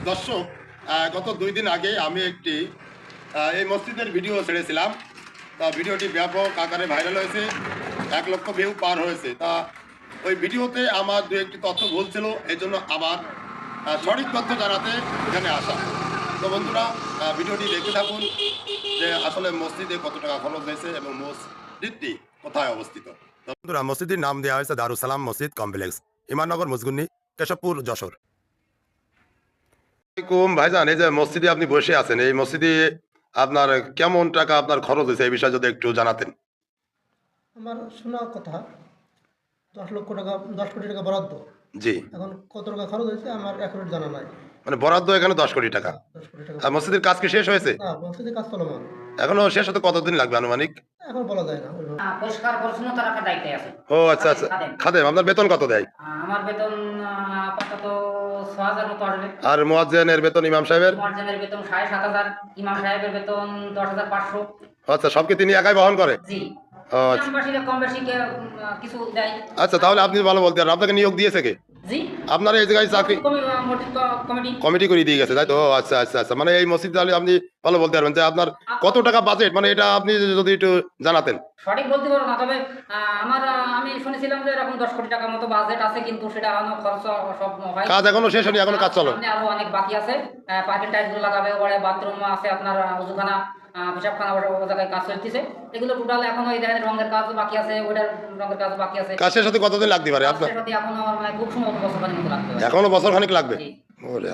দর্শক, গত 2 দিন আগে আমি একটি এই মসজিদের ভিডিও ছেড়েছিলাম। তা ভিডিওটি ব্যাপক আকারে ভাইরাল হয়েছে, 1 লক্ষ ভিউ পার হয়েছে। তা ওই ভিডিওতে আমার 2-1টি তথ্য ভুল ছিল, এই জন্য আবার সঠিক তথ্য জানাতে এখানে আসা। তো বন্ধুরা, ভিডিওটি দেখতে থাকুন যে আসলে মসজিদে কত টাকা খরচ হয়েছে এবং মসজিদটি কোথায় অবস্থিত। তো বন্ধুরা, মসজিদের নাম দেওয়া হয়েছে দারুস সালাম মসজিদ কমপ্লেক্স, ইমাননগর, মুজগুন্নি, কেশবপুর, যশোর। ভাইজান, এই যে মসজিদে আপনি বসে আছেন, এই মসজিদে আপনার কেমন টাকা আপনার খরচ হয়েছে এই বিষয়ে যদি একটু জানাতেন। আমার শোনা কথা 10 লক্ষ টাকা, 10 কোটি টাকা বরাদ্দ। জি, এখন কত টাকা খরচ হয়েছে আমার অ্যাকুরেট জানা নাই। মানে বরাদ্দ এখানে 10 কোটি টাকা। 10 কোটি টাকা আর মসজিদের কাজ কি শেষ হয়েছে? না, মসজিদের কাজ চলমান, এখনো শেষ হতে কতদিন লাগবে আনুমানিক? এখন বলা যায় না ওইভাবে। পরিষ্কার পরিচ্ছন্নতা রাখার দায়িত্বে আছে। ও আচ্ছা আচ্ছা, খাদেম আপনার বেতন কত দেয়? আমার বেতন আপাতত 6,000 মতো আসবে। আর মুয়াজ্জিনের বেতন, ইমাম সাহেবের? মুয়াজ্জিনের বেতন 7,500, ইমাম সাহেবের বেতন 10,500। আচ্ছা, সব কি তিনি একাই বহন করে? জি। ও আচ্ছা গ্রামবাসীরা কম বেশি কিছু দেয়। আচ্ছা, তাহলে আপনি ভালো বলতে পারেন, আপনাকে নিয়োগ দিয়েছে কে? জি। আপনার এই জায়গায় চাকরি কমিটি। কমিটি করে দিয়ে গেছে, তাই তো? ও আচ্ছা আচ্ছা আচ্ছা, মানে এই মসজিদ তাহলে আপনি ভালো বলতে পারবেন যে আপনার কত টাকা বাজেট, মানে এটা আপনি যদি একটু জানাতেন। সঠিক বলতে পারবো না, তবে আমি শুনেছিলাম যে এরকম 10 কোটি টাকার মতো বাজেট আছে, কিন্তু সেটা এখনো খরচ সব হয়। কাজ এখনো শেষ হয়নি, এখনো কাজ চলো। সামনে আরো অনেক বাকি আছে। পার্কিং টাইলসগুলো লাগাবে, পরে বাথরুম আছে, আপনার ওযুখানা, পেশাবখানা, ও জায়গায় কাজ চলতেছে। এগুলো টোটাল এখনো এই দেখেন রঙের কাজ বাকি আছে, ওইটার রঙের কাজ বাকি আছে। কাজ শেষ হতে কতদিন লাগতে পারে আপনার? এখনো মানে খুব সম্ভবত বছর খানেক মতো লাগবে। এখনো বছর খানিক লাগবে। জি। ওরে